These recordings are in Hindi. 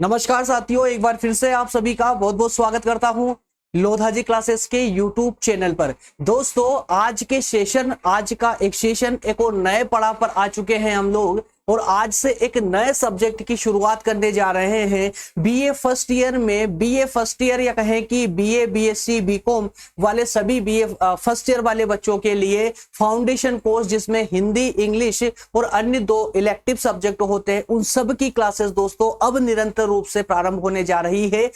नमस्कार साथियों, एक बार फिर से आप सभी का बहुत बहुत स्वागत करता हूं लोधा जी क्लासेस के यूट्यूब चैनल पर। दोस्तों, आज का एक सेशन एक और नए पड़ाव पर आ चुके हैं हम लोग, और आज से एक नए सब्जेक्ट की शुरुआत करने जा रहे हैं। बीए फर्स्ट ईयर में, बीए फर्स्ट ईयर या कहें कि बीए बीएससी बीकॉम वाले सभी बीए फर्स्ट ईयर वाले बच्चों के लिए फाउंडेशन कोर्स, जिसमें हिंदी, इंग्लिश और अन्य दो इलेक्टिव सब्जेक्ट होते हैं, उन सब की क्लासेस दोस्तों अब निरंतर रूप से प्रारंभ होने जा रही है।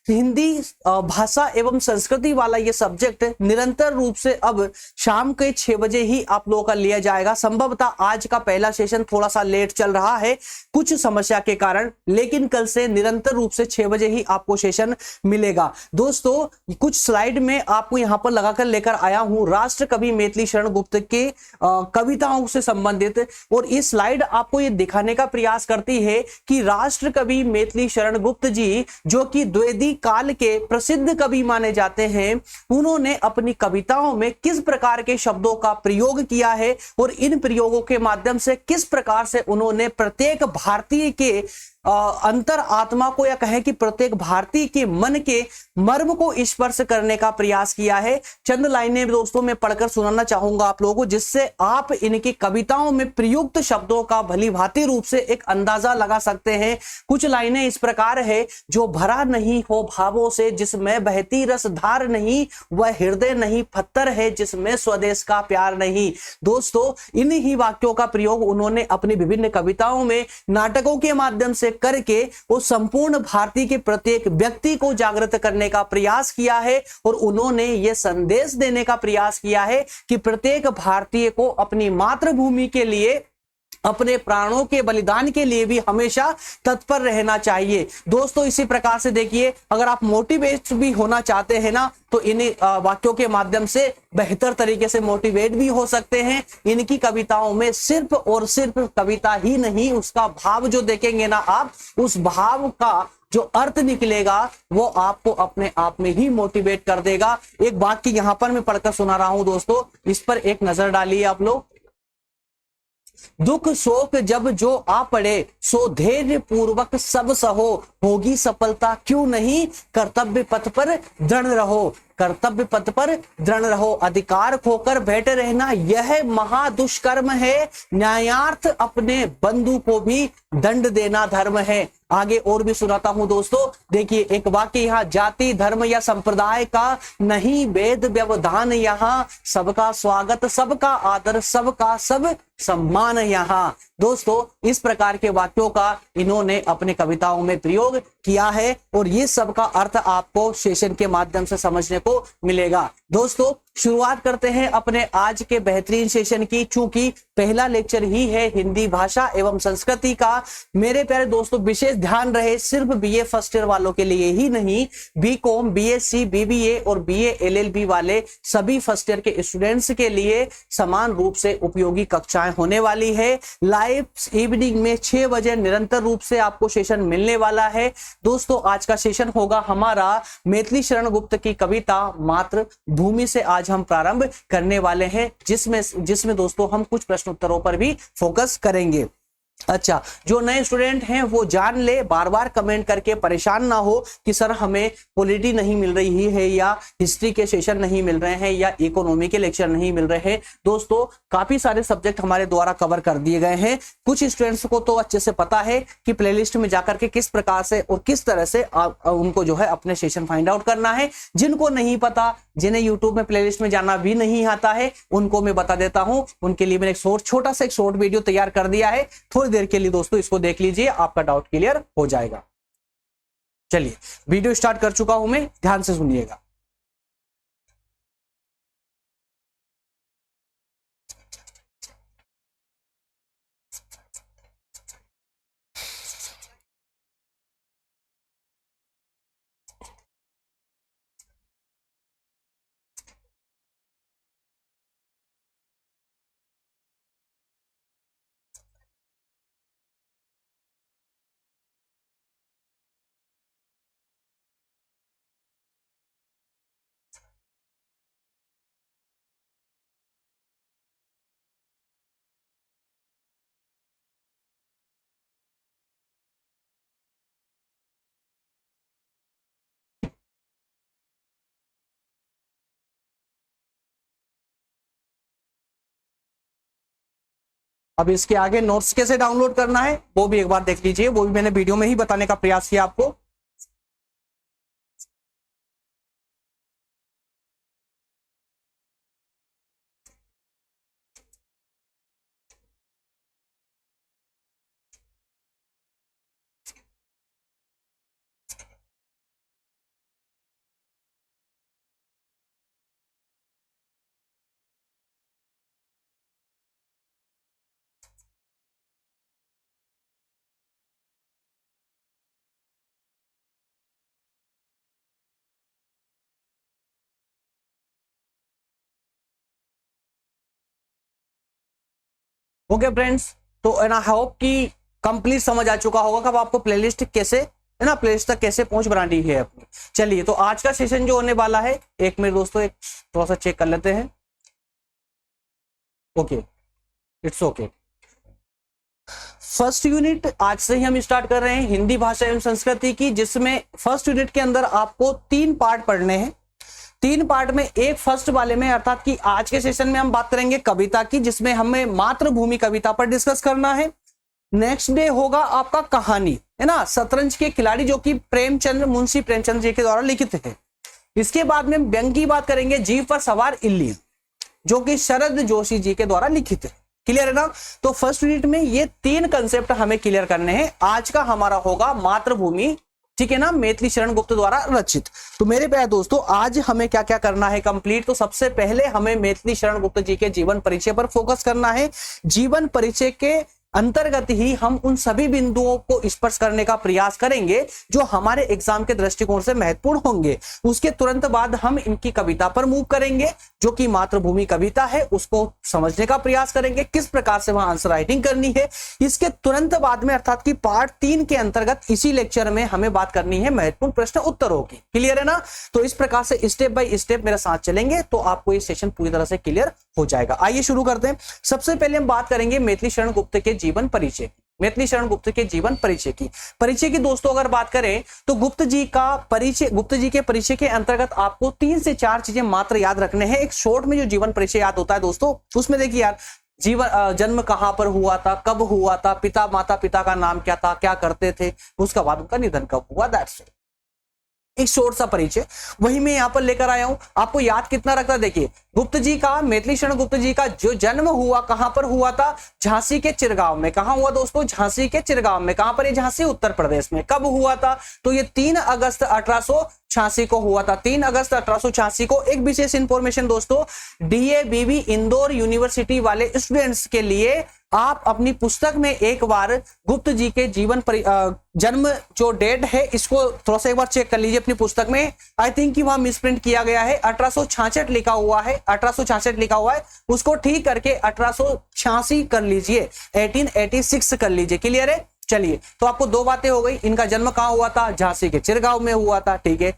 हिंदी भाषा एवं संस्कृति वाला ये सब्जेक्ट निरंतर रूप से अब शाम के 6 बजे ही आप लोगों का लिया जाएगा। संभवतः आज का पहला सेशन थोड़ा सा लेट चल रहा है कुछ समस्या के कारण, लेकिन कल से निरंतर रूप से 6 बजे ही आपको सेशन मिलेगा। दोस्तों, कुछ स्लाइड में आपको यहां पर लगाकर लेकर आया हूं राष्ट्र कवि मैथिली शरण गुप्त के कविताओं से संबंधित, और इस स्लाइड आपको ये दिखाने का प्रयास करती है कि राष्ट्र कवि मैथिली शरण गुप्त जी, जो कि द्विवेदी काल के प्रसिद्ध कवि माने जाते हैं, उन्होंने अपनी कविताओं में किस प्रकार के शब्दों का प्रयोग किया है और इन प्रयोगों के माध्यम से किस प्रकार से उन्होंने प्रत्येक भारतीय के अंतर आत्मा को, या कहें कि प्रत्येक भारतीय के मन के मर्म को स्पर्श करने का प्रयास किया है। चंद लाइनें दोस्तों मैं पढ़कर सुनाना चाहूंगा आप लोगों को, जिससे आप इनकी कविताओं में प्रयुक्त शब्दों का भली भांति रूप से एक अंदाजा लगा सकते हैं। कुछ लाइनें इस प्रकार है: जो भरा नहीं हो भावों से, जिसमें बहती रस धार नहीं, वह हृदय नहीं पत्थर है, जिसमें स्वदेश का प्यार नहीं। दोस्तों, इन ही वाक्यों का प्रयोग उन्होंने अपनी विभिन्न कविताओं में, नाटकों के माध्यम से करके वो संपूर्ण भारतीय के प्रत्येक व्यक्ति को जागृत करने का प्रयास किया है, और उन्होंने ये संदेश देने का प्रयास किया है कि प्रत्येक भारतीय को अपनी मातृभूमि के लिए, अपने प्राणों के बलिदान के लिए भी हमेशा तत्पर रहना चाहिए। दोस्तों, इसी प्रकार से देखिए, अगर आप मोटिवेट भी होना चाहते हैं ना, तो इन वाक्यों के माध्यम से बेहतर तरीके से मोटिवेट भी हो सकते हैं। इनकी कविताओं में सिर्फ और सिर्फ कविता ही नहीं, उसका भाव जो देखेंगे ना आप, उस भाव का जो अर्थ निकलेगा वो आपको अपने आप में ही मोटिवेट कर देगा। एक वाक्य यहां पर मैं पढ़कर सुना रहा हूं दोस्तों, इस पर एक नजर डालिए आप लोग। दुख शोक जब जो आ पड़े, सो धैर्य पूर्वक सब सहो, होगी सफलता क्यों नहीं, कर्तव्य पथ पर दृढ़ रहो। कर्तव्य पथ पर दृढ़ रहो। अधिकार खोकर बैठे रहना यह महादुष्कर्म है, न्यायार्थ अपने बंधु को भी दंड देना धर्म है। आगे और भी सुनाता हूं दोस्तों, देखिए एक वाक्य यहाँ: जाति धर्म या संप्रदाय का नहीं भेद व्यवधान, यहाँ सबका स्वागत सबका आदर सबका सब सम्मान यहाँ। दोस्तों, इस प्रकार के वाक्यों का इन्होंने अपने कविताओं में प्रयोग किया है, और ये सब का अर्थ आपको सेशन के माध्यम से समझने को मिलेगा। दोस्तों, शुरुआत करते हैं अपने आज के बेहतरीन सेशन की। चूंकि पहला लेक्चर ही है हिंदी भाषा एवं संस्कृति का, मेरे प्यारे दोस्तों विशेष ध्यान रहे, सिर्फ बीए फर्स्ट ईयर वालों के लिए ही नहीं, बीकॉम, बीएससी, बीबीए और बीए एलएलबी वाले सभी फर्स्ट ईयर के स्टूडेंट्स के लिए समान रूप से उपयोगी कक्षाएं होने वाली है। लाइव इवनिंग में 6 बजे निरंतर रूप से आपको सेशन मिलने वाला है। दोस्तों, आज का सेशन होगा हमारा मैथिली शरण गुप्त की कविता मातृभूमि से आज हम प्रारंभ करने वाले हैं, जिसमें दोस्तों हम कुछ प्रश्न उत्तरों पर भी फोकस करेंगे। अच्छा, जो नए स्टूडेंट हैं वो जान ले, बार बार कमेंट करके परेशान ना हो कि सर हमें पॉलिटी नहीं मिल रही है, या हिस्ट्री के सेशन नहीं मिल रहे हैं, या इकोनॉमी के लेक्चर नहीं मिल रहे हैं। दोस्तों, काफी सारे सब्जेक्ट हमारे द्वारा कवर कर दिए गए हैं। कुछ स्टूडेंट्स को तो अच्छे से पता है कि प्लेलिस्ट में जाकर के किस प्रकार से और किस तरह से उनको जो है अपने सेशन फाइंड आउट करना है। जिनको नहीं पता, जिन्हें यूट्यूब में प्लेलिस्ट में जाना भी नहीं आता है, उनको मैं बता देता हूं। उनके लिए मैंने एक छोटा सा शॉर्ट वीडियो तैयार कर दिया है, थोड़ी देर के लिए दोस्तों इसको देख लीजिए, आपका डाउट क्लियर हो जाएगा। चलिए, वीडियो स्टार्ट कर चुका हूं मैं, ध्यान से सुनिएगा। अब इसके आगे नोट्स कैसे डाउनलोड करना है वो भी एक बार देख लीजिए, वो भी मैंने वीडियो में ही बताने का प्रयास किया आपको। ओके फ्रेंड्स, तो एंड आई होप कि कंप्लीट समझ आ चुका होगा कब आपको प्लेलिस्ट कैसे है ना, प्लेलिस्ट तक कैसे पहुंच बनानी है अपनी। चलिए, तो आज का सेशन जो होने वाला है, एक मिनट दोस्तों, एक थोड़ा सा चेक कर लेते हैं। Okay, it's okay. First unit आज से ही हम स्टार्ट कर रहे हैं हिंदी भाषा एवं संस्कृति की, जिसमें फर्स्ट यूनिट के अंदर आपको 3 पार्ट पढ़ने हैं। 3 पार्ट में एक फर्स्ट वाले में, अर्थात कि आज के सेशन में हम बात करेंगे कविता की, जिसमें हमें मातृभूमि कविता पर डिस्कस करना है। नेक्स्ट डे होगा आपका कहानी, है ना, शतरंज के खिलाड़ी, जो कि प्रेमचंद, मुंशी प्रेमचंद जी के द्वारा लिखित है। इसके बाद में व्यंग की बात करेंगे, जीव पर सवार इल्ली, जो कि शरद जोशी जी के द्वारा लिखित है। क्लियर है ना? तो फर्स्ट यूनिट में ये 3 कंसेप्ट हमें क्लियर करने हैं। आज का हमारा होगा मातृभूमि, ठीक है ना, मैथिली शरण गुप्त द्वारा रचित। तो मेरे प्यारे दोस्तों, आज हमें क्या क्या करना है कंप्लीट। तो सबसे पहले हमें मैथिली शरण गुप्त जी के जीवन परिचय पर फोकस करना है। जीवन परिचय के अंतर्गत ही हम उन सभी बिंदुओं को स्पर्श करने का प्रयास करेंगे जो हमारे एग्जाम के दृष्टिकोण से महत्वपूर्ण होंगे। उसके तुरंत बाद हम इनकी कविता पर मूव करेंगे, जो कि मातृभूमि कविता है, उसको समझने का प्रयास करेंगे, किस प्रकार से वहां आंसर राइटिंग करनी है। इसके तुरंत बाद में, अर्थात कि पार्ट 3 के अंतर्गत इसी लेक्चर में हमें बात करनी है महत्वपूर्ण प्रश्न उत्तरों की। क्लियर है ना? तो इस प्रकार से स्टेप बाय स्टेप मेरे साथ चलेंगे तो आपको ये सेशन पूरी तरह से क्लियर हो जाएगा। आइए शुरू करते हैं। सबसे पहले हम बात करेंगे मैथिली शरण गुप्त के जीवन परिचय। मैथिली शरण गुप्त के जीवन परिचय की दोस्तों अगर बात करें तो गुप्त जी के परिचय के अंतर्गत आपको 3 से 4 चीजें मात्र याद रखने हैं। एक शॉर्ट में जो जीवन परिचय याद होता है दोस्तों, उसमें देखिए यार, जीवन जन्म कहां पर हुआ था, कब हुआ था, पिता माता पिता का नाम क्या था, क्या करते थे, उसका बाद उनका निधन कब हुआ, दैट्स इट। एक शॉर्ट सा परिचय वही मैं यहां पर लेकर आया हूं। आपको याद कितना रखता, देखिए, गुप्त जी का, मैथिली शरण गुप्त जी का जो जन्म हुआ, कहां पर हुआ था, झांसी के चिरगांव में। कहां हुआ दोस्तों? झांसी के चिरगांव में। कहां पर? झांसी, उत्तर प्रदेश में। कब हुआ था? तो ये 3 अगस्त 1886 को हुआ था। 3 अगस्त 1886 को। एक विशेष इंफॉर्मेशन दोस्तों, DAVV इंदौर यूनिवर्सिटी वाले स्टूडेंट्स के लिए आप अपनी पुस्तक में एक बार गुप्त जी के जन्म जो डेट है, इसको थोड़ा सा एक बार चेक कर लीजिए अपनी पुस्तक में। आई थिंक कि वहां मिसप्रिंट किया गया है, 1866 लिखा हुआ है, 1866 लिखा हुआ है, उसको ठीक करके 1886 कर लीजिए, 1886 कर लीजिए। क्लियर है? चलिए, तो आपको 2 बातें हो गई। इनका जन्म कहां हुआ था? झांसी के चिरगांव में हुआ था, ठीक है।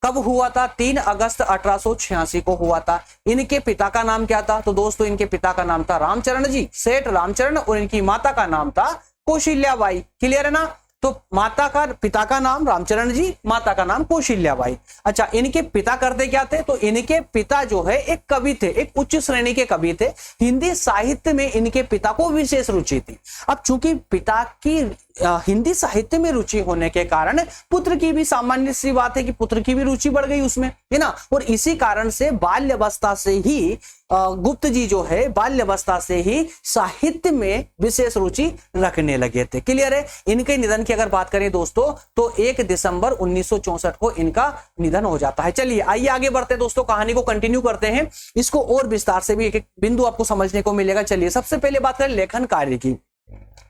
कब हुआ था? 3 अगस्त 1886 को हुआ था। इनके पिता का नाम क्या था? तो दोस्तों इनके पिता का नाम था रामचरण जी, सेठ रामचरण, और इनकी माता का नाम था कौशल्याबाई। क्लियर है ना? तो पिता का नाम रामचरण जी, माता का नाम कौशल्याबाई। अच्छा, इनके पिता करते क्या थे? तो इनके पिता जो है एक कवि थे, एक उच्च श्रेणी के कवि थे। हिंदी साहित्य में इनके पिता को विशेष रुचि थी। अब चूंकि पिता की हिंदी साहित्य में रुचि होने के कारण पुत्र की भी, सामान्य सी बात है कि पुत्र की भी रुचि बढ़ गई उसमें, है ना। और इसी कारण से बाल्यावस्था से ही गुप्त जी जो है बाल्यावस्था से ही साहित्य में विशेष रुचि रखने लगे थे। क्लियर है? इनके निधन की अगर बात करें दोस्तों तो 1 दिसंबर 1964 को इनका निधन हो जाता है। चलिए आइए आगे बढ़ते हैं दोस्तों, कहानी को कंटिन्यू करते हैं। इसको और विस्तार से भी एक एक बिंदु आपको समझने को मिलेगा। चलिए सबसे पहले बात करें लेखन कार्य की।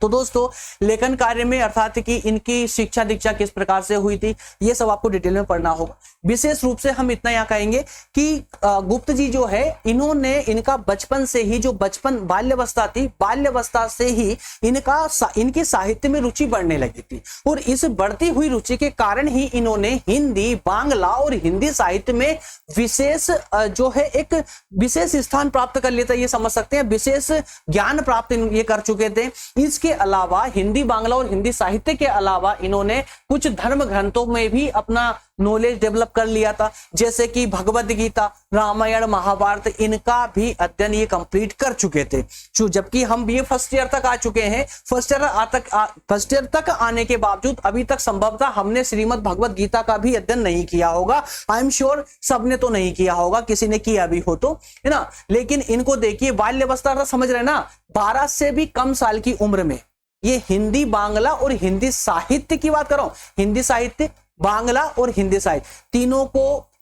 तो दोस्तों लेखन कार्य में अर्थात कि इनकी शिक्षा दीक्षा किस प्रकार से हुई थी, ये सब आपको डिटेल में पढ़ना होगा। विशेष रूप से हम इतना यहाँ कहेंगे कि गुप्त जी जो है इन्होंने, इनका बचपन से ही, जो बचपन बाल्यावस्था थी, बाल्यावस्था से ही इनकी साहित्य में रुचि बढ़ने लगी थी। और इस बढ़ती हुई रुचि के कारण ही इन्होंने हिंदी, बांग्ला और हिंदी साहित्य में विशेष जो है एक विशेष स्थान प्राप्त कर लेता, ये समझ सकते हैं, विशेष ज्ञान प्राप्त ये कर चुके थे। इसके अलावा हिंदी, बांग्ला और हिंदी साहित्य के अलावा इन्होंने कुछ धर्म ग्रंथों में भी अपना नॉलेज डेवलप कर लिया था, जैसे कि भगवत गीता, रामायण, महाभारत, इनका भी अध्ययन ये कंप्लीट कर चुके थे। जबकि हम भी फर्स्ट ईयर तक आ चुके हैं, फर्स्ट ईयर तक आने के बावजूद अभी तक संभवतः हमने श्रीमद् भगवत गीता का भी अध्ययन नहीं किया होगा। आई एम श्योर सबने तो नहीं किया होगा, किसी ने किया भी हो तो, है ना। लेकिन इनको देखिए, बाल्यावस्था समझ रहे ना, 12 से भी कम साल की उम्र में ये हिंदी, बांग्ला और हिंदी साहित्य की बात कर रहा हूं, हिंदी साहित्य, बांग्ला और हिंदी साहित्य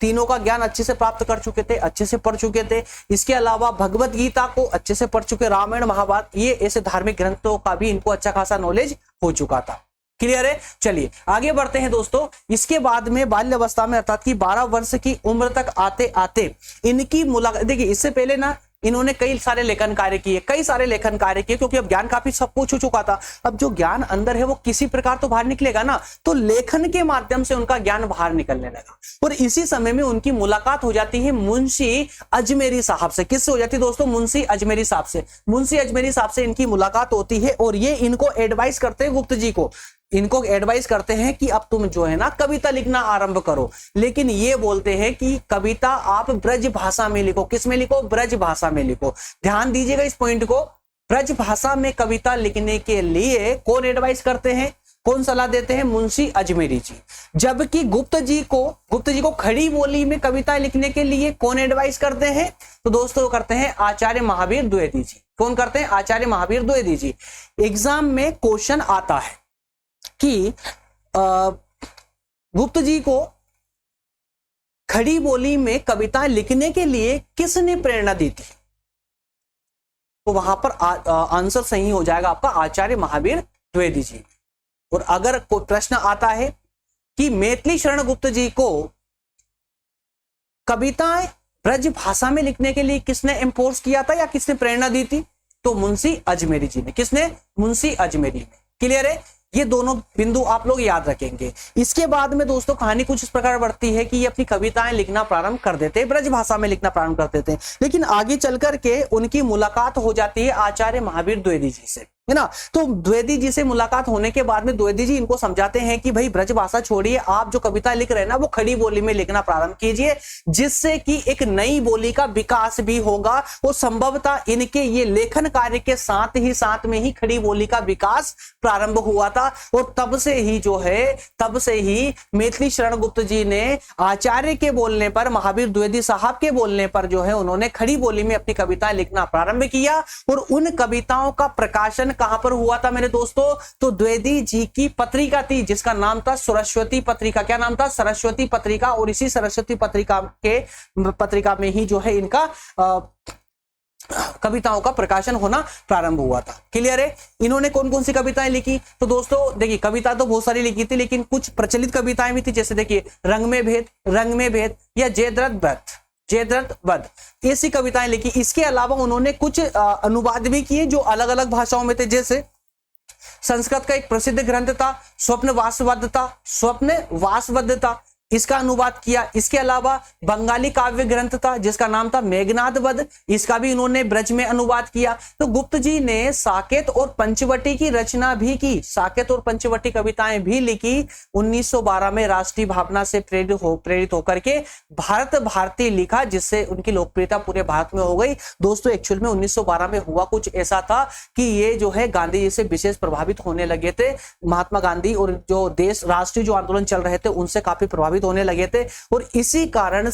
तीनों का ज्ञान अच्छे से प्राप्त कर चुके थे, अच्छे से पढ़ चुके थे। इसके अलावा भगवत गीता को अच्छे से पढ़ चुके, रामायण, महाभारत, ये ऐसे धार्मिक ग्रंथों का भी इनको अच्छा खासा नॉलेज हो चुका था। क्लियर है? चलिए आगे बढ़ते हैं दोस्तों। इसके बाद में बाल्यावस्था में अर्थात कि 12 वर्ष की उम्र तक आते आते इनकी मुलाकात, देखिए इससे पहले ना इन्होंने कई सारे लेखन कार्य किए, क्योंकि अब ज्ञान काफी सब कुछ हो चुका था। अब जो ज्ञान अंदर है वो किसी प्रकार तो बाहर निकलेगा ना, तो लेखन के माध्यम से उनका ज्ञान बाहर निकलने लगा। और इसी समय में उनकी मुलाकात हो जाती है मुंशी अजमेरी साहब से। किससे हो जाती है दोस्तों? मुंशी अजमेरी साहब से। मुंशी अजमेरी साहब से इनकी मुलाकात होती है और ये इनको एडवाइस करते हैं, गुप्त जी को इनको एडवाइस करते हैं कि अब तुम जो है ना कविता लिखना आरंभ करो। लेकिन ये बोलते हैं कि कविता आप ब्रज भाषा में लिखो। किस में लिखो? ब्रज भाषा में लिखो। ध्यान दीजिएगा इस पॉइंट को। ब्रज भाषा में कविता लिखने के लिए कौन एडवाइस करते हैं, कौन सलाह देते हैं? मुंशी अजमेरी जी। जबकि गुप्त जी को खड़ी बोली में कविता लिखने के लिए कौन एडवाइस करते हैं? तो दोस्तों करते हैं आचार्य महावीर द्विवेदी जी। कौन करते हैं? आचार्य महावीर द्विवेदी जी। एग्जाम में क्वेश्चन आता है कि गुप्त जी को खड़ी बोली में कविता लिखने के लिए किसने प्रेरणा दी थी? तो वहां पर आंसर सही हो जाएगा आपका आचार्य महावीर द्विवेदी जी। और अगर कोई प्रश्न आता है कि मैथिली शरण गुप्त जी को कविताएं ब्रज भाषा में लिखने के लिए किसने एम्पोर्स किया था या किसने प्रेरणा दी थी? तो मुंशी अजमेरी जी ने। किसने? मुंशी अजमेरी ने। क्लियर है? ये दोनों बिंदु आप लोग याद रखेंगे। इसके बाद में दोस्तों कहानी कुछ इस प्रकार बढ़ती है कि ये अपनी कविताएं लिखना प्रारंभ कर देते हैं, ब्रज भाषा में लिखना प्रारंभ कर देते हैं। लेकिन आगे चल करके उनकी मुलाकात हो जाती है आचार्य महावीर द्विवेदी जी से, है ना। तो द्विवेदी जी से मुलाकात होने के बाद में द्विवेदी जी इनको समझाते हैं कि भाई ब्रज भाषा छोड़िए, आप जो कविता लिख रहे हैं ना वो खड़ी बोली में लिखना प्रारंभ कीजिए, जिससे कि एक नई बोली का विकास भी होगा। और संभवतः इनके ये लेखन कार्य के साथ में ही खड़ी बोली का विकास प्रारंभ हुआ था। और तब से ही मैथिली शरण गुप्त जी ने आचार्य के बोलने पर, महावीर द्विवेदी साहब के बोलने पर जो है उन्होंने खड़ी बोली में अपनी कविताएं लिखना प्रारंभ किया। और उन कविताओं का प्रकाशन कहां पर हुआ था मेरे दोस्तों? तो द्विवेदी जी की पत्रिका थी जिसका नाम था सरस्वती पत्रिका। क्या नाम था? सरस्वती पत्रिका। और इसी सरस्वती पत्रिका में ही जो है इनका कविताओं का प्रकाशन होना प्रारंभ हुआ था। क्लियर है? इन्होंने कौन कौन सी कविताएं लिखी? तो दोस्तों देखिए कविता तो बहुत सारी लिखी थी, लेकिन कुछ प्रचलित कविताएं भी थी, जैसे देखिए रंग में भेद या जयद्रथ वध, ऐसी कविताएं लिखी। इसके अलावा उन्होंने कुछ अनुवाद भी किए जो अलग अलग भाषाओं में थे। जैसे संस्कृत का एक प्रसिद्ध ग्रंथ था स्वप्न वासवदता, इसका अनुवाद किया। इसके अलावा बंगाली काव्य ग्रंथ था जिसका नाम था मेघनाद वध, इसका भी इन्होंने ब्रज में अनुवाद किया। तो गुप्त जी ने साकेत और पंचवटी की रचना भी की, साकेत और पंचवटी कविताएं भी लिखी। 1912 में राष्ट्रीय भावना से प्रेरित होकर के भारत भारती लिखा, जिससे उनकी लोकप्रियता पूरे भारत में हो गई। दोस्तों एक्चुअल में 1912 में हुआ कुछ ऐसा था कि ये जो है गांधी जी से विशेष प्रभावित होने लगे थे। महात्मा गांधी और जो राष्ट्रीय जो आंदोलन चल रहे थे उनसे काफी प्रभावित होने लगे थे। और इसी कारण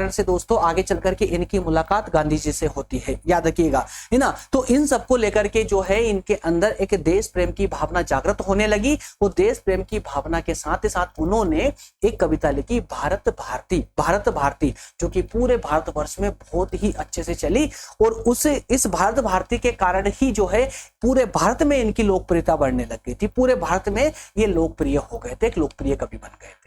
से दोस्तों आगे चल करके इनकी मुलाकात गांधी जी से होती है, याद रखिएगा, है ना। तो इन सबको लेकर के जो है इनके अंदर एक देश प्रेम की भावना जागृत होने लगी। वो देश प्रेम की भावना के साथ ही साथ उन्होंने एक कविता लिखी भारत भारती, जो कि पूरे भारतवर्ष में बहुत ही अच्छे से चली। और इस भारत भारती के कारण ही जो है पूरे भारत में इनकी लोकप्रियता बढ़ने लग गई थी। पूरे भारत में ये लोकप्रिय हो गए थे, एक लोकप्रिय कवि बन गए थे।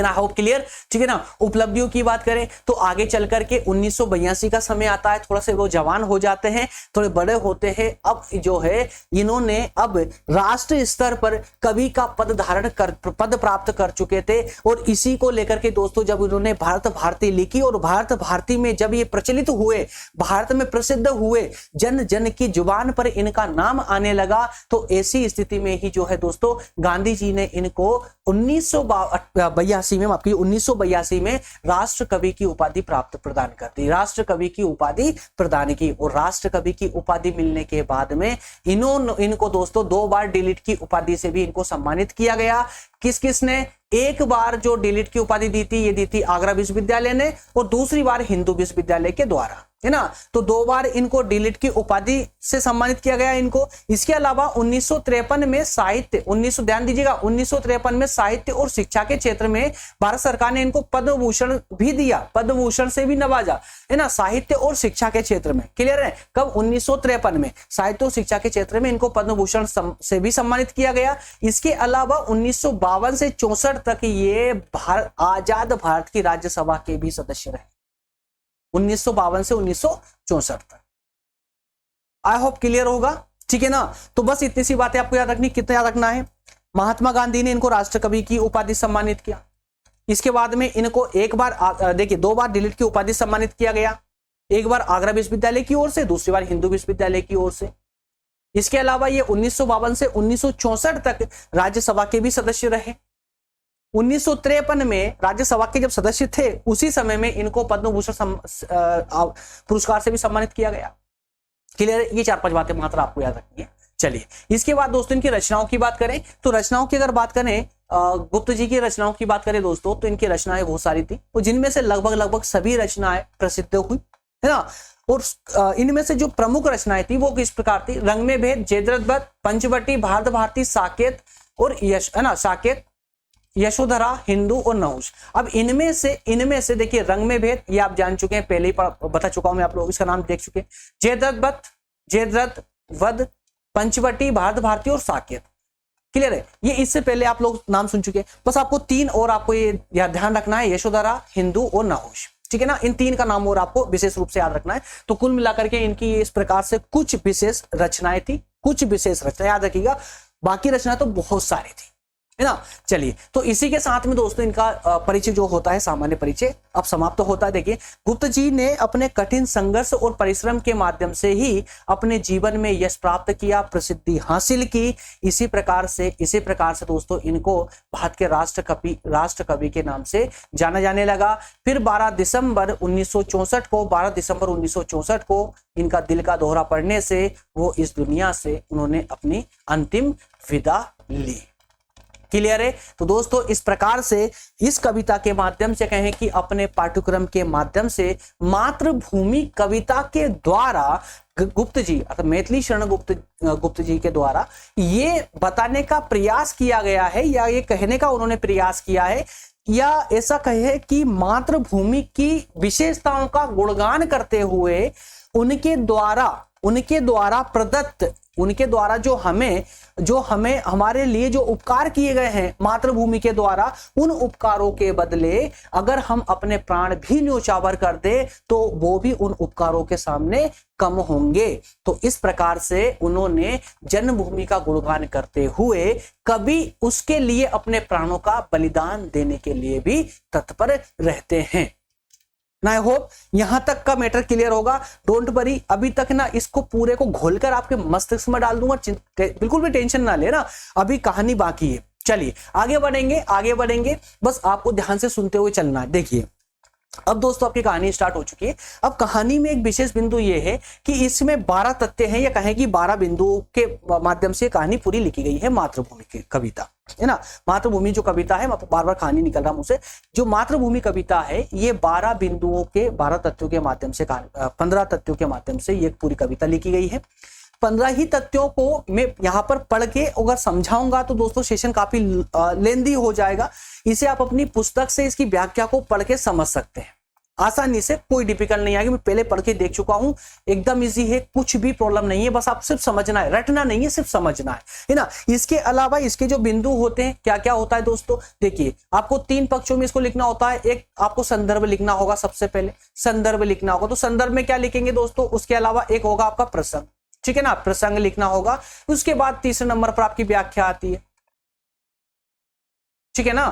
आई होप क्लियर, ठीक है ना। उपलब्धियों की बात करें तो आगे चल करके 1982 का समय आता है, थोड़ा से वो जवान हो जाते हैं, थोड़े बड़े होते हैं। अब जो है इन्होंने अब राष्ट्रीय स्तर पर कवि का पद प्राप्त कर चुके थे, और इसी को लेकर के दोस्तों जब उन्होंने भारत भारती लिखी और भारत भारती में जब ये प्रचलित हुए, भारत में प्रसिद्ध हुए, जन जन की जुबान पर इनका नाम आने लगा, तो ऐसी स्थिति में ही जो है दोस्तों गांधी जी ने इनको 1982 में राष्ट्र कवि की उपाधि प्रदान कर दी, राष्ट्र कवि की उपाधि प्रदान की। और राष्ट्र कवि की उपाधि मिलने के बाद में इनको दोस्तों 2 बार डिलीट की उपाधि से भी इनको सम्मानित किया गया। किस किस ने? एक बार जो डिलीट की उपाधि दी थी, ये दी थी आगरा विश्वविद्यालय ने, और दूसरी बार हिंदू विश्वविद्यालय के द्वारा, है ना। तो 2 बार इनको डिलीट की उपाधि से सम्मानित किया गया इनको। इसके अलावा 1953 में साहित्य, ध्यान दीजिएगा, 1953 में साहित्य और शिक्षा के क्षेत्र में भारत सरकार ने इनको पद्म भूषण भी दिया, पद्म भूषण से भी नवाजा, है ना, साहित्य और शिक्षा के क्षेत्र में। क्लियर है? कब? 1953 में साहित्य और शिक्षा के क्षेत्र में इनको पद्म भूषण से भी सम्मानित किया गया। इसके अलावा 1952 से 64 तक ये आजाद भारत की राज्यसभा के भी सदस्य रहे, 1952 से 1964 तक। आई होप क्लियर होगा, ठीक है ना। तो बस इतनी सी बातें आपको याद रखनी। कितना याद रखना है? महात्मा गांधी ने इनको राष्ट्र कवि की उपाधि सम्मानित किया। इसके बाद में इनको एक बार देखिए 2 बार डिलीट की उपाधि सम्मानित किया गया, एक बार आगरा विश्वविद्यालय की ओर से, दूसरी बार हिंदू विश्वविद्यालय की ओर से। इसके अलावा ये 1952 से 1964 तक राज्यसभा के भी सदस्य रहे। 1953 में राज्यसभा के जब सदस्य थे, उसी समय में इनको पद्म भूषण पुरस्कार से भी सम्मानित किया गया। क्लियर? ये 4-5 बातें मात्र आपको याद रखनी है। चलिए, इसके बाद दोस्तों इनकी रचनाओं की बात करें तो रचनाओं की अगर बात करें, गुप्त जी की रचनाओं की बात करें दोस्तों, तो इनकी रचनाएं बहुत सारी थी, और जिनमें से लगभग सभी रचनाएं प्रसिद्ध हुई, है ना। और इनमें से जो प्रमुख रचनाएं थी वो किस प्रकार थी? रंग में भेद, जयद्रथ, पंचवटी, भारत भारती, साकेत और साकेत, यशोधरा, हिंदू और नहुष। अब इनमें से देखिए, रंग में भेद ये आप जान चुके हैं, पहले ही बता चुका हूं मैं, आप लोग इसका नाम देख चुके हैं। जयद्रथ वध, पंचवटी, भारत भारती और साकेत। क्लियर है? ये इससे पहले आप लोग नाम सुन चुके हैं। बस आपको 3 और आपको ये ध्यान रखना है, यशोधरा, हिंदू और नहुष, ठीक है ना। इन 3 का नाम और आपको विशेष रूप से याद रखना है। तो कुल मिलाकर के इनकी इस प्रकार से कुछ विशेष रचनाएं थी, कुछ विशेष रचनाएं याद रखिएगा, बाकी रचना तो बहुत सारी थी, है ना। चलिए, तो इसी के साथ में दोस्तों इनका परिचय जो होता है, सामान्य परिचय, अब समाप्त होता है। देखिए, गुप्त जी ने अपने कठिन संघर्ष और परिश्रम के माध्यम से ही अपने जीवन में यश प्राप्त किया, प्रसिद्धि हासिल की। इसी प्रकार से दोस्तों इनको भारत के राष्ट्र कवि के नाम से जाना जाने लगा। फिर 12 दिसंबर 1964 को इनका दिल का दौरा पड़ने से वो इस दुनिया से उन्होंने अपनी अंतिम विदा ली। क्लियर है? तो दोस्तों इस प्रकार से इस कविता के माध्यम से कहें कि अपने पाठ्यक्रम के माध्यम से मातृभूमि कविता के द्वारा गुप्त जी अर्थात मैथिली शरण गुप्त जी के द्वारा ये बताने का प्रयास किया गया है, या ये कहने का उन्होंने प्रयास किया है, या ऐसा कहे कि मातृभूमि की विशेषताओं का गुणगान करते हुए उनके द्वारा प्रदत्त, उनके द्वारा जो हमें हमारे लिए जो उपकार किए गए हैं मातृभूमि के द्वारा, उन उपकारों के बदले अगर हम अपने प्राण भी न्योछावर कर दे तो वो भी उन उपकारों के सामने कम होंगे। तो इस प्रकार से उन्होंने जन्मभूमि का गुणगान करते हुए कभी उसके लिए अपने प्राणों का बलिदान देने के लिए भी तत्पर रहते हैं। आई होप यहां तक का मैटर क्लियर होगा। डोंट वरी, अभी तक ना इसको पूरे को घोलकर आपके मस्तिष्क में डाल दूंगा, बिल्कुल भी टेंशन ना लेना, अभी कहानी बाकी है। चलिए आगे बढ़ेंगे, बस आपको ध्यान से सुनते हुए चलना है। देखिए, अब दोस्तों आपकी कहानी स्टार्ट हो चुकी है। अब कहानी में एक विशेष बिंदु यह है कि इसमें 12 तथ्य हैं, या कहें कि 12 बिंदुओं के माध्यम से कहानी पूरी लिखी गई है। मातृभूमि की कविता है ना, मातृभूमि जो कविता है, बार बार कहानी निकल रहा मुझसे, जो मातृभूमि कविता है ये 12 बिंदुओं के 12 तथ्यों के माध्यम से 15 तथ्यों के माध्यम से ये पूरी कविता लिखी गई है। 15 ही तथ्यों को मैं यहाँ पर पढ़ के अगर समझाऊंगा तो दोस्तों सेशन काफी लेंदी हो जाएगा। इसे आप अपनी पुस्तक से इसकी व्याख्या को पढ़ के समझ सकते हैं। आसानी से, कोई डिफिकल्ट नहीं आएगी, मैं पहले पढ़ के देख चुका हूं, एकदम इजी है, कुछ भी प्रॉब्लम नहीं है, बस आप सिर्फ समझना है, रटना नहीं है, सिर्फ समझना है ना। इसके अलावा इसके जो बिंदु होते हैं, क्या क्या होता है दोस्तों, देखिए आपको 3 पक्षों में इसको लिखना होता है। एक आपको संदर्भ लिखना होगा, सबसे पहले संदर्भ लिखना होगा, तो संदर्भ में क्या लिखेंगे दोस्तों, उसके अलावा एक होगा आपका प्रसंग, ठीक है ना, प्रसंग लिखना होगा। उसके बाद तीसरे नंबर पर आपकी व्याख्या आती है, ठीक है ना।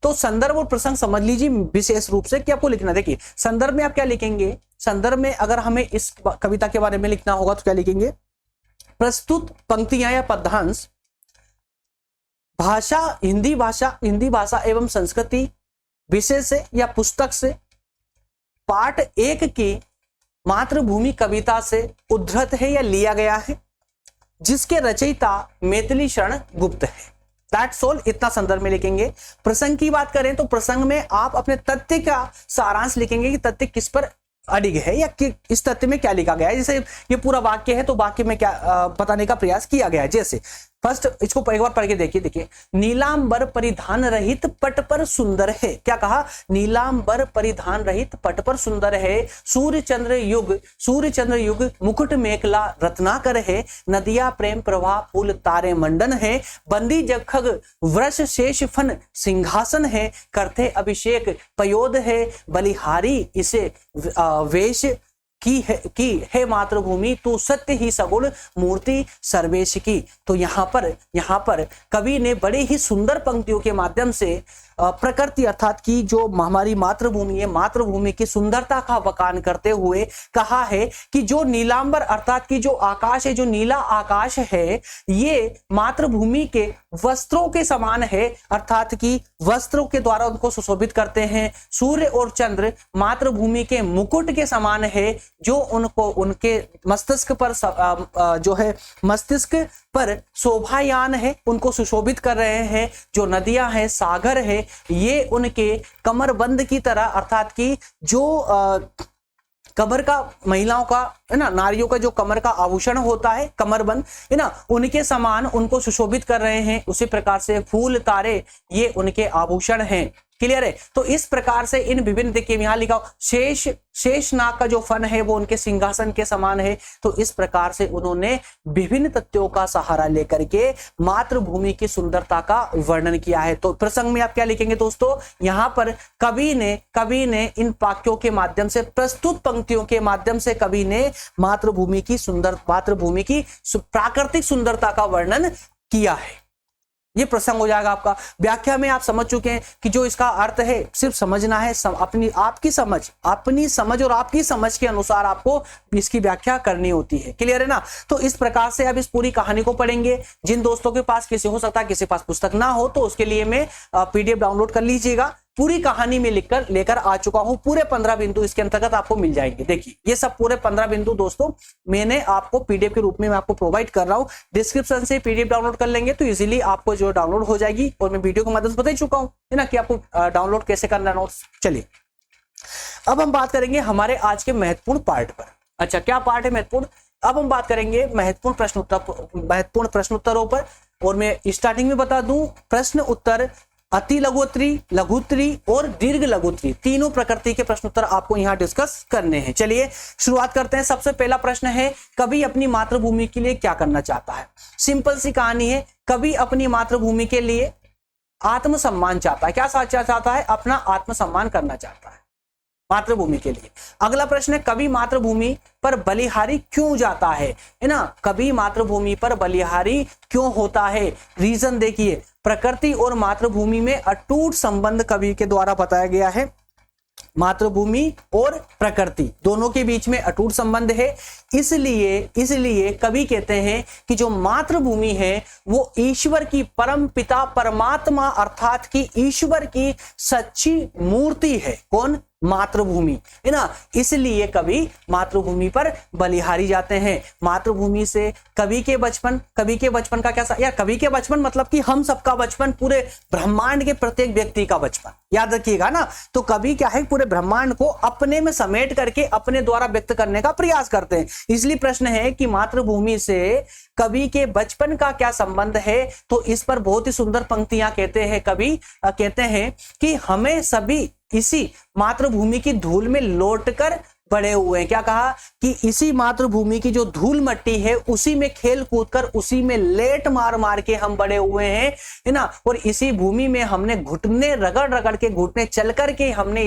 तो संदर्भ और प्रसंग समझ लीजिए विशेष रूप से कि आपको लिखना। देखिए संदर्भ में आप क्या लिखेंगे, संदर्भ में अगर हमें इस कविता के बारे में लिखना होगा तो क्या लिखेंगे, प्रस्तुत पंक्तियां या पद्यांश भाषा, हिंदी भाषा एवं संस्कृति विषय से या पुस्तक से पाठ 1 की मातृभूमि कविता से उद्धृत है या लिया गया है, जिसके रचयिता मैथिली शरण गुप्त है। दैट्स ऑल, इतना संदर्भ में लिखेंगे। प्रसंग की बात करें तो प्रसंग में आप अपने तथ्य का सारांश लिखेंगे कि तथ्य किस पर अडिग है या कि इस तथ्य में क्या लिखा गया है। जैसे ये पूरा वाक्य है तो वाक्य में क्या बताने का प्रयास किया गया है। जैसे फर्स्ट इसको एक बार पढ़ के देखिए, नीलांबर परिधान रहित पट पर सुंदर है, क्या कहा, नीलांबर परिधान रहित पट पर सुंदर है, सूर्य चंद्र युग मुकुट मेखला रत्नाकर है, नदिया प्रेम प्रवाह फूल तारे मंडन है, बंदी जखग वृष शेष फन सिंहासन है, करते अभिषेक पयोद है, बलिहारी इसे वेश की है मातृभूमि, तू सत्य ही सगुण मूर्ति सर्वेश की। तो यहाँ पर कवि ने बड़े ही सुंदर पंक्तियों के माध्यम से प्रकृति अर्थात की जो हमारी मातृभूमि है, मातृभूमि की सुंदरता का बखान करते हुए कहा है कि जो नीलांबर अर्थात की जो आकाश है, जो नीला आकाश है, ये मातृभूमि के वस्त्रों के समान है, अर्थात कि वस्त्रों के द्वारा उनको सुशोभित करते हैं। सूर्य और चंद्र मातृभूमि के मुकुट के समान है, जो उनको उनके मस्तिष्क पर जो है मस्तिष्क पर शोभायान है, उनको सुशोभित कर रहे हैं। जो नदियां हैं, सागर है, ये उनके कमरबंद की तरह अर्थात कि जो कमर का महिलाओं का है ना, नारियों का जो कमर का आभूषण होता है, कमरबंद है ना, उनके समान उनको सुशोभित कर रहे हैं। उसी प्रकार से फूल तारे ये उनके आभूषण हैं। क्लियर है। तो इस प्रकार से इन विभिन्न, देखिए यहां लिखा शेष नाग का जो फन है वो उनके सिंहासन के समान है। तो इस प्रकार से उन्होंने विभिन्न तथ्यों का सहारा लेकर के मातृभूमि की सुंदरता का वर्णन किया है। तो प्रसंग में आप क्या लिखेंगे दोस्तों, यहां पर कवि ने इन वाक्यों के माध्यम से, प्रस्तुत पंक्तियों के माध्यम से कवि ने मातृभूमि की प्राकृतिक सुंदरता का वर्णन किया है। ये प्रसंग हो जाएगा आपका। व्याख्या में आप समझ चुके हैं कि जो इसका अर्थ है सिर्फ समझना है, अपनी समझ और आपकी समझ के अनुसार आपको इसकी व्याख्या करनी होती है। क्लियर है ना। तो इस प्रकार से अब इस पूरी कहानी को पढ़ेंगे। जिन दोस्तों के पास हो सकता है किसी पास पुस्तक ना हो, तो उसके लिए मैं PDF डाउनलोड कर लीजिएगा। पूरी कहानी में लेकर आ चुका हूं। पूरे 15 बिंदु इसके अंतर्गत आपको मिल जाएंगे। देखिए ये सब पूरे 15 बिंदु दोस्तों मैंने आपको PDF के रूप में मैं आपको प्रोवाइड कर रहा हूं। डिस्क्रिप्शन से PDF डाउनलोड कर लेंगे तो इजीली आपको जो डाउनलोड हो जाएगी, और मैं वीडियो के माध्यम से बता ही चुका हूं है ना कि आपको डाउनलोड कैसे करना है नोट्स। चलिए अब हम बात करेंगे हमारे आज के महत्वपूर्ण पार्ट पर। अच्छा, क्या पार्ट है महत्वपूर्ण? अब हम बात करेंगे महत्वपूर्ण प्रश्न उत्तरों पर। और मैं स्टार्टिंग में बता दूं, प्रश्न उत्तर अति लघुत्तरी, लघुत्तरी और दीर्घ लघुत्तरी तीनों प्रकृति के प्रश्न उत्तर आपको यहां डिस्कस करने हैं। चलिए शुरुआत करते हैं। सबसे पहला प्रश्न है, कवि अपनी मातृभूमि के लिए क्या करना चाहता है? सिंपल सी कहानी है, कवि अपनी मातृभूमि के लिए आत्मसम्मान चाहता है। क्या चाहता है? अपना आत्मसम्मान करना चाहता है मातृभूमि के लिए। अगला प्रश्न है, कवि मातृभूमि पर बलिहारी क्यों जाता है ना? कवि मातृभूमि पर बलिहारी क्यों होता है? रीजन देखिए, प्रकृति और मातृभूमि में अटूट संबंध कवि के द्वारा बताया गया है। मातृभूमि और प्रकृति दोनों के बीच में अटूट संबंध है। इसलिए कवि कहते हैं कि जो मातृभूमि है वो ईश्वर की, परम पिता परमात्मा अर्थात की ईश्वर की सच्ची मूर्ति है। कौन? मातृभूमि है ना। इसलिए कवि मातृभूमि पर बलिहारी जाते हैं। मातृभूमि से कवि के बचपन का क्या यार, कवि के बचपन मतलब कि हम सबका बचपन, पूरे ब्रह्मांड के प्रत्येक व्यक्ति का बचपन, याद रखिएगा ना। तो कवि क्या है, पूरे ब्रह्मांड को अपने में समेट करके अपने द्वारा व्यक्त करने का प्रयास करते हैं। इसलिए प्रश्न है कि मातृभूमि से कवि के बचपन का क्या संबंध है? तो इस पर बहुत ही सुंदर पंक्तियां कहते हैं कवि, कहते हैं कि हमें सभी इसी मातृभूमि की धूल में लौटकर बड़े हुए हैं। क्या कहा? कि इसी मातृभूमि की जो धूल मट्टी है उसी में खेल कूद कर, उसी में लेट मार मार के हम बड़े हुए हैं, है ना। और इसी भूमि में हमने घुटने रगड़ रगड़ के, घुटने चल कर के हमने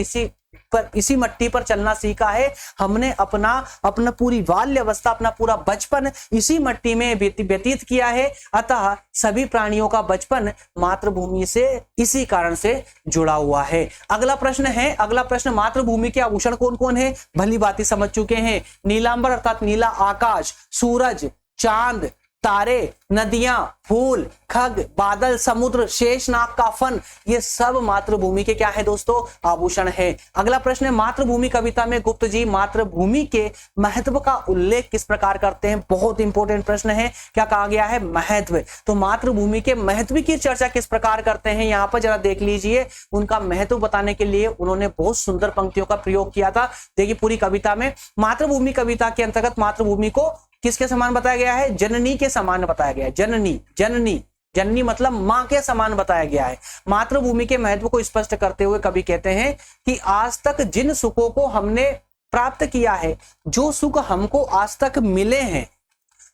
इसी मट्टी पर चलना सीखा है। हमने अपना पूरी बाल्य अवस्था, अपना पूरा बचपन इसी मट्टी में व्यतीत किया है। अतः सभी प्राणियों का बचपन मातृभूमि से इसी कारण से जुड़ा हुआ है। अगला प्रश्न, मातृभूमि के आभूषण कौन कौन है? भली बात समझ चुके हैं। नीलांबर अर्थात नीला आकाश, सूरज, चांद, तारे, नदियां, फूल, खग, बादल, समुद्र, शेषनाग का फन, ये सब मातृभूमि के क्या है दोस्तों? आभूषण है। अगला प्रश्न है, मातृभूमि कविता में गुप्त जी मातृभूमि के महत्व का उल्लेख किस प्रकार करते हैं? बहुत इंपॉर्टेंट प्रश्न है। क्या कहा गया है? महत्व। तो मातृभूमि के महत्व की चर्चा किस प्रकार करते हैं? यहाँ पर जरा देख लीजिए। उनका महत्व बताने के लिए उन्होंने बहुत सुंदर पंक्तियों का प्रयोग किया था। देखिए पूरी कविता में, मातृभूमि कविता के अंतर्गत मातृभूमि को किसके समान बताया गया है? जननी के समान बताया गया है। जननी मतलब मां के समान बताया गया है। मातृभूमि के महत्व को स्पष्ट करते हुए कवि कहते हैं कि आज तक जिन सुखों को हमने प्राप्त किया है, जो सुख हमको आज तक मिले हैं,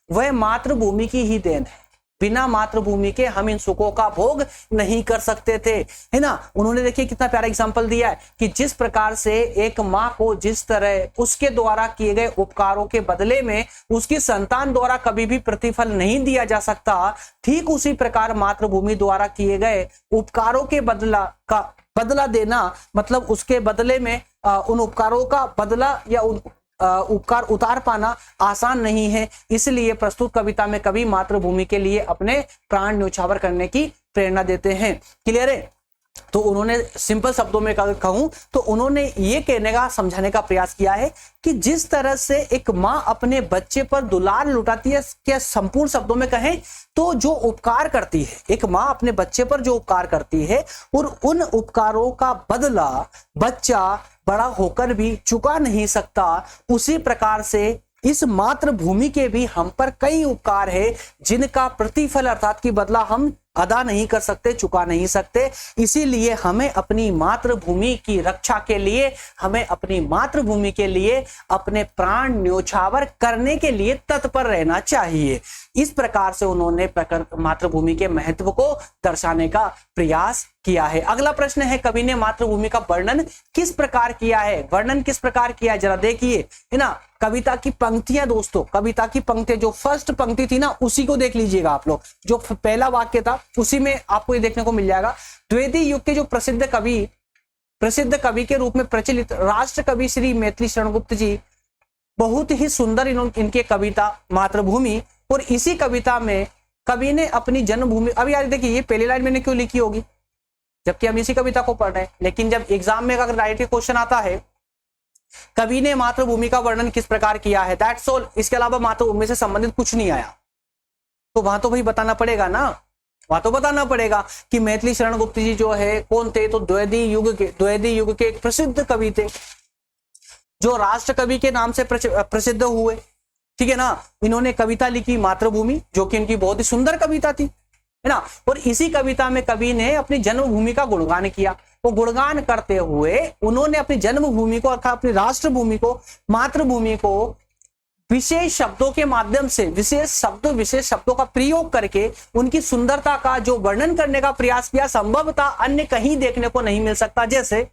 वह मातृभूमि की ही देन है। बिना मातृभूमि के हम इन सुखों का भोग नहीं कर सकते थे, है ना। उन्होंने देखिए कितना प्यारा एग्जांपल दिया है कि जिस प्रकार से एक माँ को जिस तरह उसके द्वारा किए गए उपकारों के बदले में उसकी संतान द्वारा कभी भी प्रतिफल नहीं दिया जा सकता, ठीक उसी प्रकार मातृभूमि द्वारा किए गए उपकारों के बदला देना, मतलब उसके बदले में उन उपकारों का बदला या उपकार उतार पाना आसान नहीं है। इसलिए प्रस्तुत कविता में कवि मातृभूमि के लिए अपने प्राण न्योछावर करने की प्रेरणा देते हैं। क्लियर है? तो उन्होंने सिंपल शब्दों में कहूं तो उन्होंने ये कहने का, समझाने का प्रयास किया है कि जिस तरह से एक माँ अपने बच्चे पर दुलार लुटाती है, क्या संपूर्ण शब्दों में कहें तो जो उपकार करती है, एक माँ अपने बच्चे पर जो उपकार करती है और उन उपकारों का बदला बच्चा बड़ा होकर भी चुका नहीं सकता, उसी प्रकार से इस मातृभूमि के भी हम पर कई उपकार है जिनका प्रतिफल अर्थात की बदला हम अदा नहीं कर सकते, चुका नहीं सकते। इसीलिए हमें अपनी मातृभूमि की रक्षा के लिए, हमें अपनी मातृभूमि के लिए अपने प्राण न्योछावर करने के लिए तत्पर रहना चाहिए। इस प्रकार से उन्होंने मातृभूमि के महत्व को दर्शाने का प्रयास किया है। अगला प्रश्न है, कवि ने मातृभूमि का वर्णन किस प्रकार किया है? वर्णन किस प्रकार किया है जरा देखिए, है ना। कविता की पंक्तियां दोस्तों, कविता की पंक्तियां, जो फर्स्ट पंक्ति थी ना उसी को देख लीजिएगा आप लोग। जो पहला वाक्य था उसी में आपको ये देखने को मिल जाएगा। द्विवेदी युग के जो प्रसिद्ध कवि के रूप में प्रचलित राष्ट्र कवि श्री मैथिली शरण गुप्त जी, बहुत ही सुंदर इनके कविता मातृभूमि, और इसी कविता में कवि ने अपनी जन्मभूमि, अब यार देखिए ये पहली लाइन मैंने क्यों लिखी होगी जबकि हम इसी कविता को पढ़ रहे हैं, लेकिन जब एग्जाम में अगर डायरेक्ट क्वेश्चन आता है कवि ने मातृभूमि का वर्णन किस प्रकार किया है, दैट्स ऑल, इसके अलावा मातृभूमि से संबंधित कुछ नहीं आया, तो वहां तो भाई बताना पड़ेगा ना, वहां तो बताना पड़ेगा कि मैथिली शरण गुप्त जी जो है कौन थे, तो द्विवेदी युग के एक प्रसिद्ध कवि थे जो राष्ट्र कवि के नाम से प्रसिद्ध हुए, ठीक है ना। इन्होंने कविता लिखी मातृभूमि, जो कि इनकी बहुत ही सुंदर कविता थी, है ना। और इसी कविता में कवि ने अपनी जन्मभूमि का गुणगान किया। वो गुणगान करते हुए उन्होंने अपनी जन्मभूमि को अर्थात अपनी राष्ट्रभूमि को, मातृभूमि को विशेष शब्दों के माध्यम से, विशेष शब्दों का प्रयोग करके उनकी सुंदरता का जो वर्णन करने का प्रयास किया, संभवतः अन्य कहीं देखने को नहीं मिल सकता। जैसे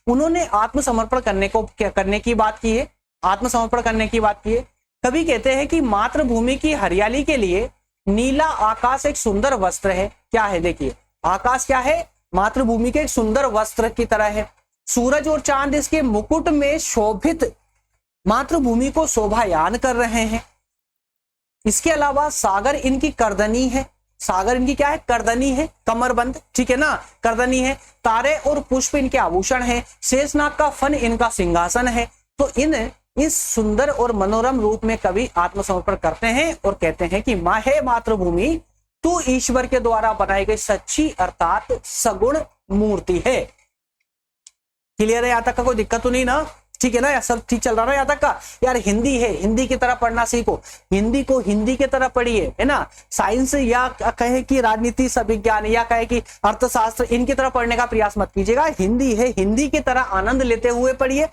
उन्होंने आत्मसमर्पण करने की बात की है, आत्मसमर्पण करने की बात की है। कवि कहते हैं कि मातृभूमि की हरियाली के लिए नीला आकाश एक सुंदर वस्त्र है। क्या है देखिए, आकाश क्या है? मातृभूमि के एक सुंदर वस्त्र की तरह है। सूरज और चांद इसके मुकुट में शोभित मातृभूमि को शोभायान कर रहे हैं। इसके अलावा सागर इनकी करदनी है। सागर इनकी क्या है? करदनी है, कमरबंद, ठीक है ना, करदनी है। तारे और पुष्प इनके आभूषण है। शेषनाग का फन इनका सिंहासन है। तो इस सुंदर और मनोरम रूप में कवि आत्मसमर्पण करते हैं और कहते हैं कि मां है मातृभूमि, तू ईश्वर के द्वारा बनाई गई सच्ची अर्थात सगुण मूर्ति है। क्लियर है? यहां तक का कोई दिक्कत तो नहीं ना? ठीक है ना, सब ठीक चल रहा है यहाँ तक का। यार हिंदी है, हिंदी की तरह पढ़ना सीखो, हिंदी को हिंदी की तरह पढ़िए, है ना। साइंस या कहे कि राजनीति विज्ञान या कहे कि अर्थशास्त्र, इनकी तरह पढ़ने का प्रयास मत कीजिएगा। हिंदी है, हिंदी की तरह आनंद लेते हुए पढ़िए,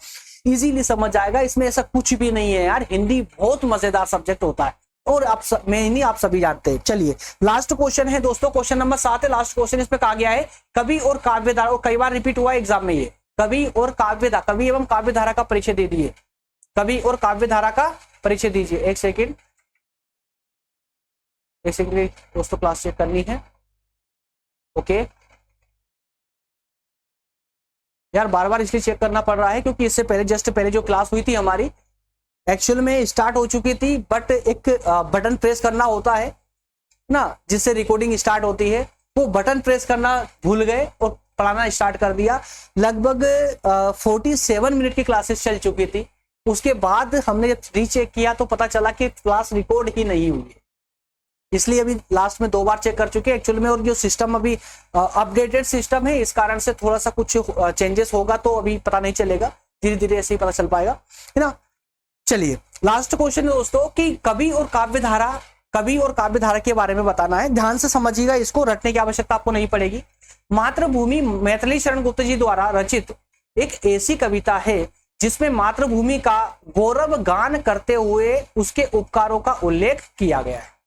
इजीली समझ जाएगा। इसमें ऐसा कुछ भी नहीं है यार, हिंदी बहुत मजेदार सब्जेक्ट होता है और आप सभी जानते हैं। चलिए लास्ट क्वेश्चन है दोस्तों, क्वेश्चन नंबर 7 है, लास्ट क्वेश्चन। इसमें कहा गया है कवि और काव्यधारा, और कई बार रिपीट हुआ एग्जाम में ये, कवि और काव्यधारा, कवि एवं काव्यधारा का परिचय दे दिए, कवि और काव्यधारा का परिचय दीजिए। एक सेकंड दोस्तों, क्लास चेक करनी है। ओके यार, बार बार इसलिए चेक करना पड़ रहा है क्योंकि इससे पहले जस्ट पहले जो क्लास हुई थी हमारी एक्चुअल में स्टार्ट हो चुकी थी, बट एक बटन प्रेस करना होता है ना जिससे रिकॉर्डिंग स्टार्ट होती है, वो बटन प्रेस करना भूल गए और पढ़ाना स्टार्ट कर दिया। लगभग 47 मिनट की क्लासेस चल चुकी थी। उसके बाद हमने जब रीचेक किया तो पता चला कि क्लास रिकॉर्ड ही नहीं हुई है, इसलिए अभी लास्ट में 2 बार चेक कर चुके हैं एक्चुअल में। और जो सिस्टम अभी अपडेटेड सिस्टम है, इस कारण से थोड़ा सा कुछ चेंजेस होगा, तो अभी पता नहीं चलेगा, धीरे धीरे ऐसे ही पता चल पाएगा, है ना। चलिए लास्ट क्वेश्चन है दोस्तों कि कवि और काव्यधारा के बारे में बताना है। ध्यान से समझिएगा, इसको रटने की आवश्यकता आपको नहीं पड़ेगी। मातृभूमि मैथिली शरण गुप्त जी द्वारा रचित एक ऐसी कविता है जिसमें मातृभूमि का गौरव गान करते हुए उसके उपकारों का उल्लेख किया गया है।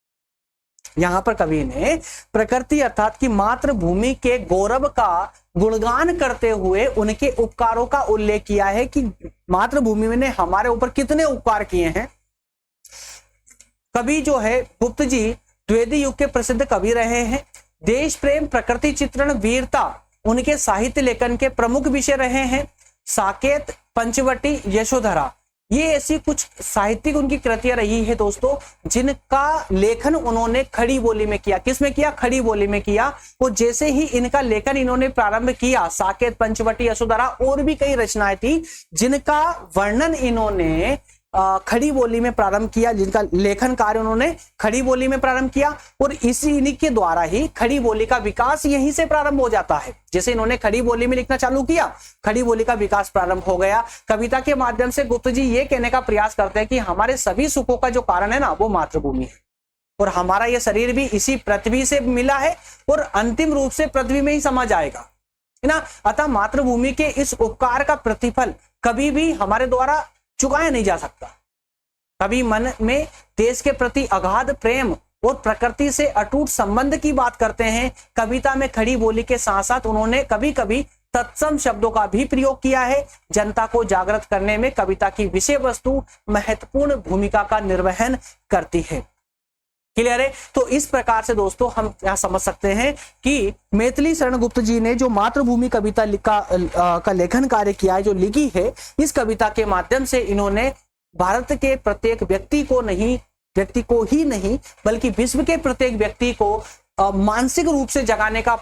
यहां पर कवि ने प्रकृति अर्थात कि मातृभूमि के गौरव का गुणगान करते हुए उनके उपकारों का उल्लेख किया है कि मातृभूमि ने हमारे ऊपर कितने उपकार किए हैं। कवि जो है गुप्त जी द्विवेदी युग के प्रसिद्ध कवि रहे हैं। देश प्रेम, प्रकृति चित्रण, वीरता उनके साहित्य लेखन के प्रमुख विषय रहे हैं। साकेत, पंचवटी, यशोधरा, ये ऐसी कुछ साहित्यिक उनकी कृतियां रही है दोस्तों जिनका लेखन उन्होंने खड़ी बोली में किया। किस में किया? खड़ी बोली में किया। वो जैसे ही इनका लेखन इन्होंने प्रारंभ किया, साकेत, पंचवटी, यशोधरा और भी कई रचनाएं थी जिनका वर्णन इन्होंने खड़ी बोली में प्रारंभ किया, जिनका लेखन कार्य उन्होंने खड़ी बोली में प्रारंभ किया। और इन्हीं के द्वारा ही खड़ी बोली का विकास यहीं से प्रारंभ हो जाता है। जैसे इन्होंने खड़ी बोली में लिखना चालू किया, खड़ी बोली का विकास प्रारंभ हो गया। कविता के माध्यम से गुप्त जी ये कहने का प्रयास करते हैं कि हमारे सभी सुखों का जो कारण है ना, वो मातृभूमि है और हमारा यह शरीर भी इसी पृथ्वी से मिला है और अंतिम रूप से पृथ्वी में ही समा जाएगा, है ना। अतः मातृभूमि के इस उपकार का प्रतिफल कभी भी हमारे द्वारा चुकाया नहीं जा सकता। कभी मन में देश के प्रति अगाध प्रेम और प्रकृति से अटूट संबंध की बात करते हैं। कविता में खड़ी बोली के साथ साथ उन्होंने कभी कभी तत्सम शब्दों का भी प्रयोग किया है। जनता को जागृत करने में कविता की विषय वस्तु महत्वपूर्ण भूमिका का निर्वहन करती है। क्लियर है? तो इस प्रकार से दोस्तों हम यह समझ सकते हैं कि मैथिली शरण गुप्त जी ने जो मातृभूमि कविता का लेखन कार्य किया है, जो लिखी है, इस कविता के माध्यम से इन्होंने भारत के प्रत्येक व्यक्ति को ही नहीं बल्कि विश्व के प्रत्येक व्यक्ति को मानसिक रूप से जगाने का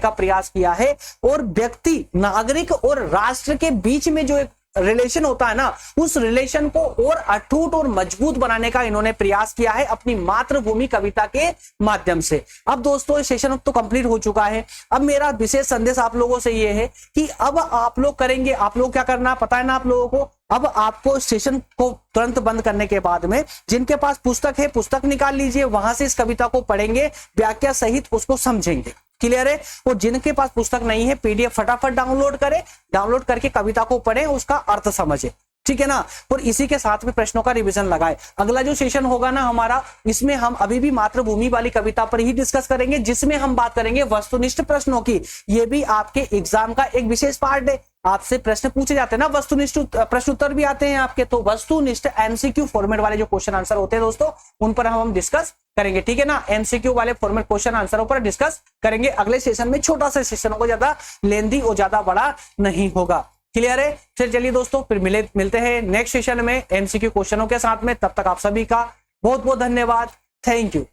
प्रयास किया है। और व्यक्ति, नागरिक और राष्ट्र के बीच में जो एक रिलेशन होता है ना, उस रिलेशन को और अटूट और मजबूत बनाने का इन्होंने प्रयास किया है अपनी मातृभूमि कविता के माध्यम से। अब दोस्तों सेशन तो कंप्लीट हो चुका है। अब मेरा विशेष संदेश आप लोगों से यह है कि अब आप लोग करेंगे, आप लोग क्या करना पता है ना आप लोगों को। अब आपको सेशन को तुरंत बंद करने के बाद में जिनके पास पुस्तक है, पुस्तक निकाल लीजिए, वहां से इस कविता को पढ़ेंगे, व्याख्या सहित उसको समझेंगे। क्लियर है? और जिनके पास पुस्तक नहीं है, पीडीएफ फटाफट डाउनलोड करें, डाउनलोड करके कविता को पढ़ें, उसका अर्थ समझें। ठीक है ना। और इसी के साथ में प्रश्नों का रिवीजन लगाए। अगला जो सेशन होगा ना हमारा, इसमें हम अभी भी मातृभूमि वाली कविता पर ही डिस्कस करेंगे, जिसमें हम बात करेंगे वस्तुनिष्ठ प्रश्नों की। ये भी आपके एग्जाम का एक विशेष पार्ट है। आपसे प्रश्न पूछे जाते हैं ना, वस्तुनिष्ठ प्रश्न उत्तर भी आते हैं आपके, तो वस्तुनिष्ठ एमसीक्यू फॉर्मेट वाले जो क्वेश्चन आंसर होते हैं दोस्तों, उन पर हम डिस्कस करेंगे। ठीक है ना। एमसीक्यू वाले फॉर्मेट क्वेश्चन आंसरों पर डिस्कस करेंगे अगले सेशन में। छोटा सा सेशन होगा, ज्यादा लेंदी और ज्यादा बड़ा नहीं होगा। क्लियर है? फिर चलिए दोस्तों, फिर मिलते हैं नेक्स्ट सेशन में एमसीक्यू क्वेश्चनों के साथ में। तब तक आप सभी का बहुत बहुत धन्यवाद। Thank you.